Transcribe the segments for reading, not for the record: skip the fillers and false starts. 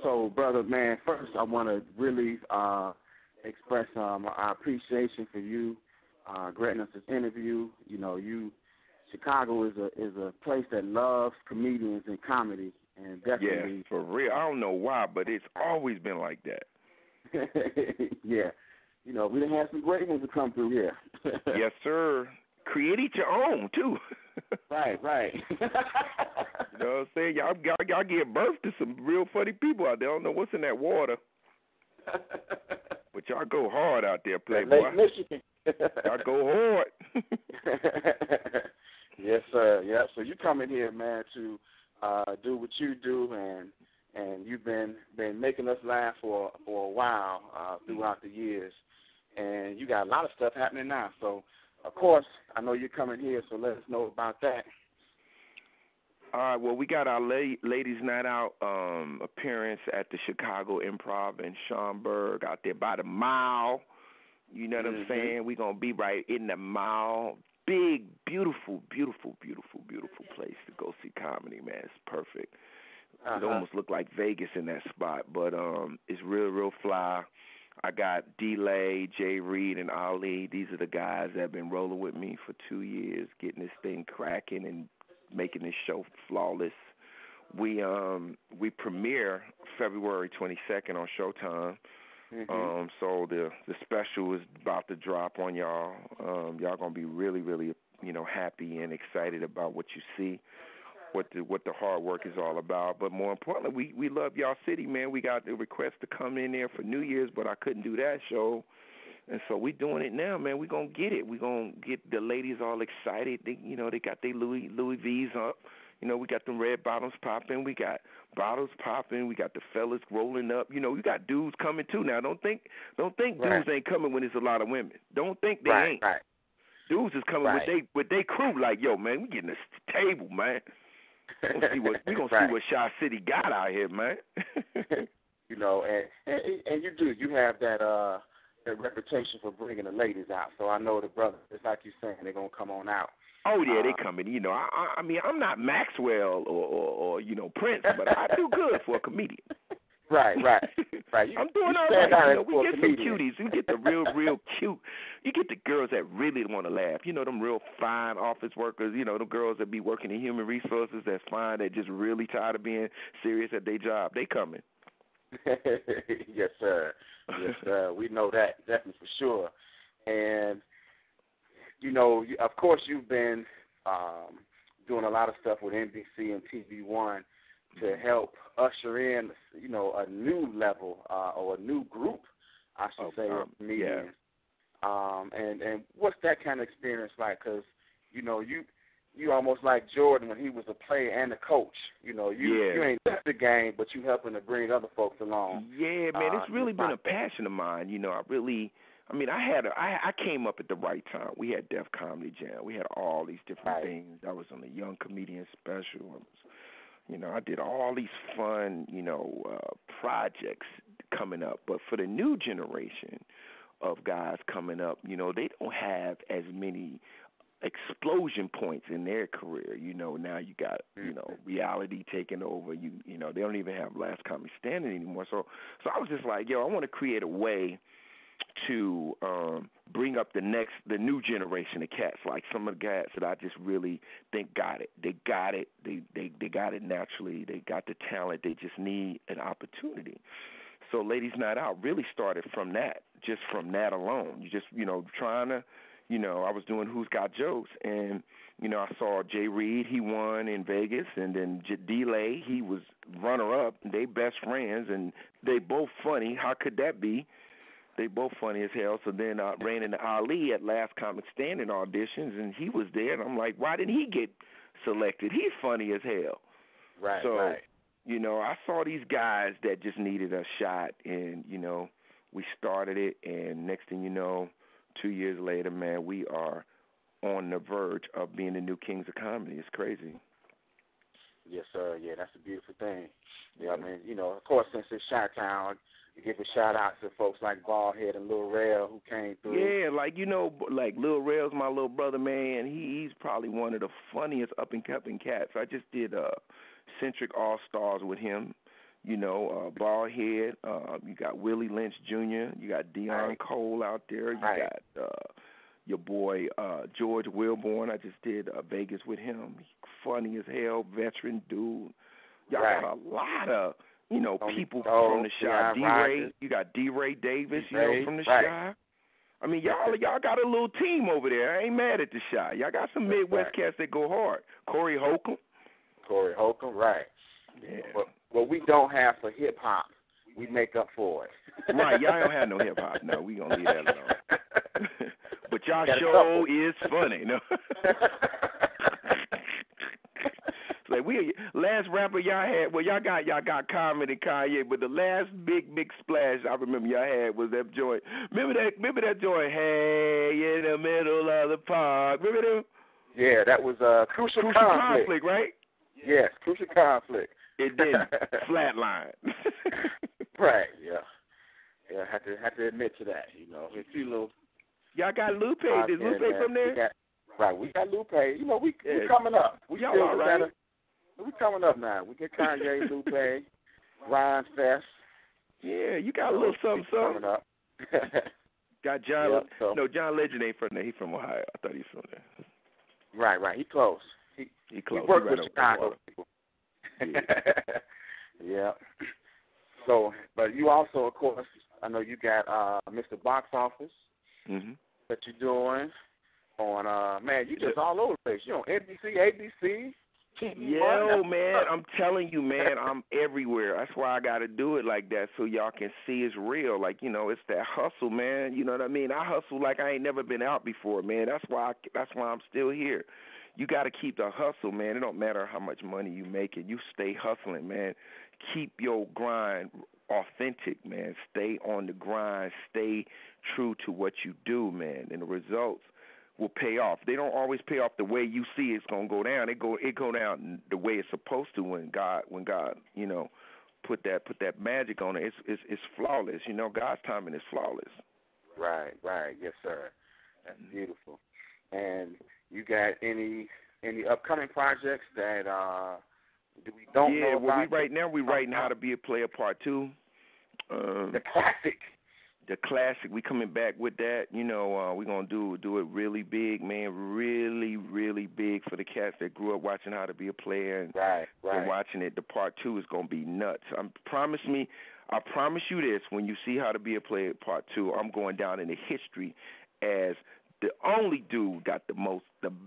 So, brother, man, first I want to really express our appreciation for you granting us this interview. You know, Chicago is a place that loves comedians and comedy, and definitely. Yeah, for real. I don't know why, but it's always been like that. Yeah. You know, we done had some great ones to come through here. Yes, sir. Create it your own, too. Right. You know what I'm saying? Y'all give birth to some real funny people out there. I don't know what's in that water. But y'all go hard out there, Playboy. Lake Michigan. Y'all go hard. Yes, sir. Yeah. So you come in here, man, to do what you do, and you've been making us laugh for a while throughout the years, and you got a lot of stuff happening now. So, of course, I know you're coming here, so let us know about that. All right, well, we got our Ladies Night Out appearance at the Chicago Improv in Schaumburg out there by the mile. You know what I'm saying? We're going to be right in the mile. Big, beautiful place to go see comedy, man. It's perfect. It almost looked like Vegas in that spot, but it's real fly. I got D-Lay, Jay Reed, and Ali. These are the guys that have been rolling with me for 2 years, getting this thing cracking and making this show flawless. We premiere February 22nd on Showtime. So the special is about to drop on y'all. Y'all gonna be really happy and excited about what you see, what the hard work is all about. But more importantly, we love y'all city, man. We got the request to come in there for New Year's, but I couldn't do that show. And so we doing it now, man. We gonna get it. We gonna get the ladies all excited. They got their Louis V's up. You know, we got them red bottoms popping. We got bottles popping. We got the fellas rolling up. You know, we got dudes coming too now. Don't think dudes ain't coming when there's a lot of women. Don't think they ain't. Right. Dudes is coming with they crew. Like, yo, man, we getting this table, man. We gonna see what Shaw City got out here, man. You know, and you have that reputation for bringing the ladies out. So I know the brothers, it's like you saying, they're gonna come on out. Oh yeah, they coming. You know, I mean, I'm not Maxwell or Prince, but I do good for a comedian. Right. I'm doing all right. You know, we get some cuties. We get the real cute. You get the girls that really want to laugh. You know, them real fine office workers. You know, the girls that be working in human resources that's fine, that just really tired of being serious at their job. They coming. Yes, sir. We know that, definitely for sure. And, you know, of course you've been doing a lot of stuff with NBC and TV One to help usher in, you know, a new level or a new group, I should say, of comedians. Yeah. And what's that kind of experience like? Because, you know, you almost like Jordan when he was a player and a coach. You know, you ain't left the game, but you helping to bring other folks along. Yeah, man, it's really been a passion of mine. You know, I came up at the right time. We had Def Comedy Jam. We had all these different things. I was on the Young Comedian Special. I did all these fun, projects coming up. But for the new generation of guys coming up, you know, they don't have as many explosion points in their career. You know, now you got, reality taking over. You know, they don't even have Last Comic Standing anymore. So I was just like, I want to create a way to bring up the new generation of cats, like some of the cats that I just really think got it. They got it. They got it naturally. They got the talent. They just need an opportunity. So Ladies Night Out really started from that, just from that alone. You just, trying to, I was doing Who's Got Jokes, and, I saw Jay Reed, he won in Vegas, and then D-Lay, he was runner-up. They best friends, and they both funny. How could that be? They both funny as hell. So then I ran into Ali at Last Comic Standing auditions, and he was there, and I'm like, why didn't he get selected? He's funny as hell. Right, so, right. I saw these guys that just needed a shot, and, we started it, and next thing you know, 2 years later, man, we are on the verge of being the new kings of comedy. It's crazy. Yes, sir. Yeah, that's a beautiful thing. Yeah, I mean, of course, since it's Chi-Town, you give a shout-out to folks like Baldhead and Lil Rel who came through. Yeah, like Lil Rel's my little brother, man. He's probably one of the funniest up-and-coming cats. I just did Centric All-Stars with him bald head. You got Willie Lynch Jr. You got Deion Cole out there. You got your boy George Wilborn. I just did Vegas with him. Funny as hell, veteran dude. Y'all got a lot of people from the Chi. D-Ray, you got D-Ray Davis, from the Chi. I mean, y'all got a little team over there. I ain't mad at the Chi. Y'all got some Midwest cats that go hard. Corey Holcomb, right. Yeah. What we don't have for hip hop, we make up for it. Right, y'all don't have no hip hop. No, we gonna leave that alone. But y'all show is funny. No. Like last rapper y'all had, well y'all got Common and Kanye, but the last big splash I remember y'all had was that joint. Remember that joint? Hey, in the middle of the park. Remember them? Yeah, that was Crucial Conflict, right? Yes, Crucial Conflict. It did flatline. Right. Yeah. Had to admit to that. A few little. Y'all got Lupe. Is Lupe from there? We got Lupe. We coming up. Y'all all right? We coming up now. We get Kanye, Lupe, Ryan Fest. Yeah, you got a little something. Coming up. Got John. No, John Legend ain't from there. He's from Ohio. I thought he's from there. Right. He close. He close. He worked with Chicago people. Yeah. So, but you also, of course, I know you got Mr. Box Office that you're doing on. Man, you just all over the place. You on NBC, ABC. Yo, man, I'm telling you, man, I'm everywhere. That's why I got to do it like that so y'all can see it's real. Like, it's that hustle, man. You know what I mean? I hustle like I ain't never been out before, man. That's why I'm still here. You got to keep the hustle, man. It don't matter how much money you make it. You stay hustling, man. Keep your grind authentic, man. Stay on the grind. Stay true to what you do, man. And the results will pay off. They don't always pay off the way you see it's gonna go down. It go down the way it's supposed to when God put that magic on it. It's flawless. God's timing is flawless. Right. Yes, sir. That's beautiful. And you got any upcoming projects that we don't know about? Yeah, right now we're writing How to Be a Player Part 2. The classic. The classic, we coming back with that. We're going to do it really big, man, really, really big for the cats that grew up watching How to Be a Player and watching it. The Part 2 is going to be nuts. I promise you this, when you see How to Be a Player Part 2, I'm going down into history as the only dude got the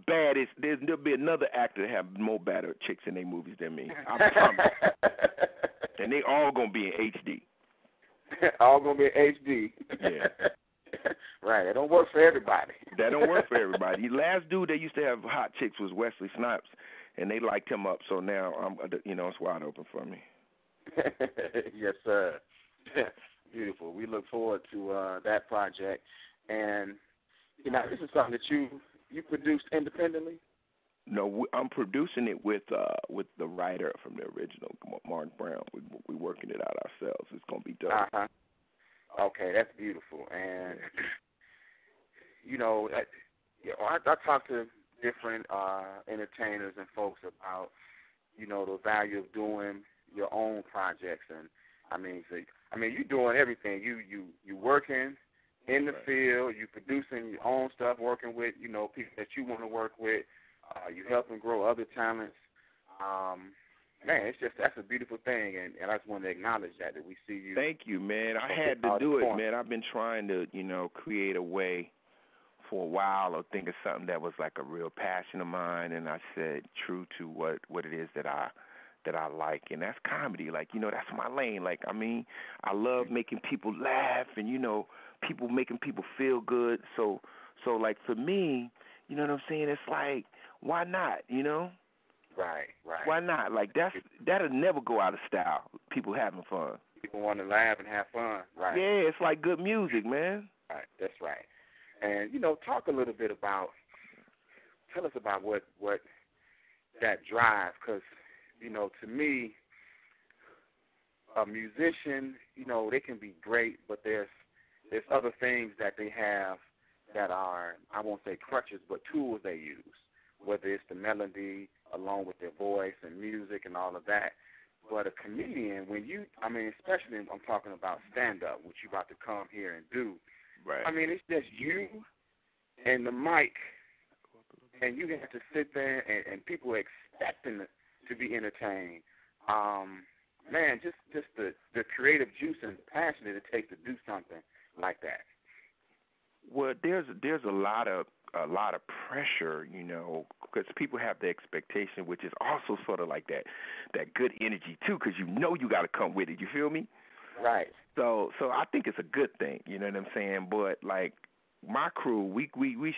baddest. There'll be another actor that have more badder chicks in their movies than me. I promise. And they all going to be in HD. All going to be in HD. Yeah. Right. That don't work for everybody. That don't work for everybody. The last dude that used to have hot chicks was Wesley Snipes, and they liked him up. So now, it's wide open for me. Yes, sir. Beautiful. We look forward to that project. And, this is something that you produced independently? No, I'm producing it with the writer from the original, Martin Brown. We're working it out ourselves. It's going to be dope. Uh-huh. Okay, that's beautiful. And, I talk to different entertainers and folks about, the value of doing your own projects. And, you're doing everything. You working in the field, you producing your own stuff, working with, people that you want to work with. You helping grow other talents. Man, that's a beautiful thing, and I just want to acknowledge that we see you. Thank you, man. I had to do it, man. I've been trying to, create a way for a while or think of something that was like a real passion of mine, and I said true to what it is that I like, and that's comedy. Like, that's my lane. Like, I love making people laugh and, people making people feel good. So like for me, you know what I'm saying? It's like, why not, Right. Why not? Like, that'll never go out of style, people having fun. People want to laugh and have fun, right? Yeah, it's like good music, man. Right, that's right. And, talk a little bit about, tell us about what that drive, because, to me, a musician, they can be great, but there's other things that they have that are, I won't say crutches, but tools they use, whether it's the melody along with their voice and music and all of that. But a comedian, especially I'm talking about stand-up, which you about to come here and do. Right. I mean, it's just you and the mic, and you have to sit there, and people are expecting to be entertained. Man, just the creative juice and passion that it takes to do something like that. Well, there's a lot of pressure, because people have the expectation, which is also sort of like that good energy too, because you got to come with it. You feel me? Right. So I think it's a good thing. You know what I'm saying? But like my crew, we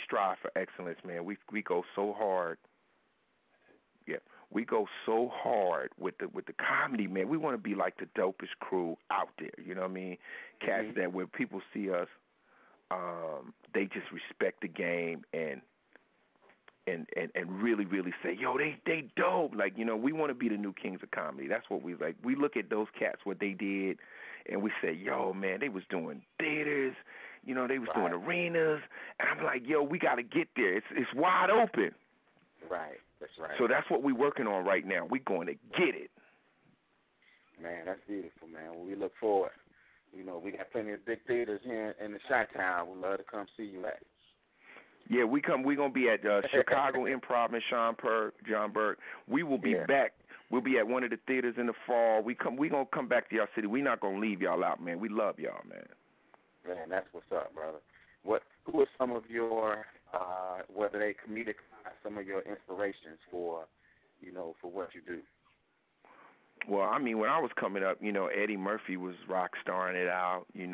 strive for excellence, man. We go so hard. Yeah, we go so hard with the comedy, man. We want to be like the dopest crew out there. You know what I mean? Cats that when people see us, they just respect the game and really, really say, yo, they dope. Like, we want to be the new kings of comedy. That's what we like. We look at those cats, what they did, and we say, yo, man, they was doing theaters, they was doing arenas, and I'm like, yo, we got to get there. It's wide open. Right, that's right. So that's what we're working on right now. We're going to get it. Man, that's beautiful, man. Well, we look forward. We got plenty of big theaters here in the Chi-Town. We'd love to come see you at. Yeah, we're gonna be at Chicago Improv in Johnburg. We will be back. We'll be at one of the theaters in the fall. We gonna come back to y'all city. We're not gonna leave y'all out, man. We love y'all, man. Man, that's what's up, brother. Who are some of your whether they comedic, some of your inspirations for what you do? Well, I mean, when I was coming up, Eddie Murphy was rock starring it out. You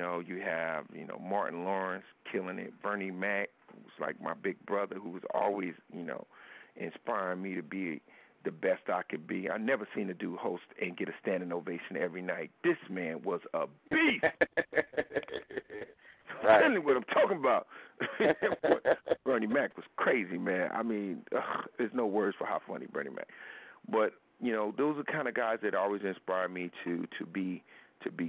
have, Martin Lawrence killing it. Bernie Mac was like my big brother who was always, inspiring me to be the best I could be. I never seen a dude host and get a standing ovation every night. This man was a beast. Right. Tell me what I'm talking about. Bernie Mac was crazy, man. I mean, there's no words for how funny Bernie Mac. But those are kind of guys that always inspire me to be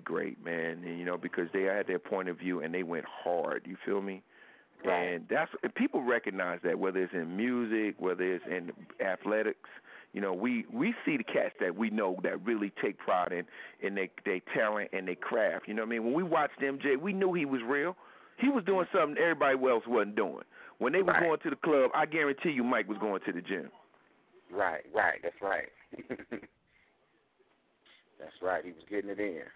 great, man. And, because they had their point of view and they went hard. You feel me? Right. And people recognize that, whether it's in music, whether it's in athletics. We see the cats that we know that really take pride in their talent and their craft. You know what I mean? When we watched MJ, we knew he was real. He was doing something everybody else wasn't doing. When they were going to the club, I guarantee you Mike was going to the gym. Right. That's right. That's right. He was getting it in.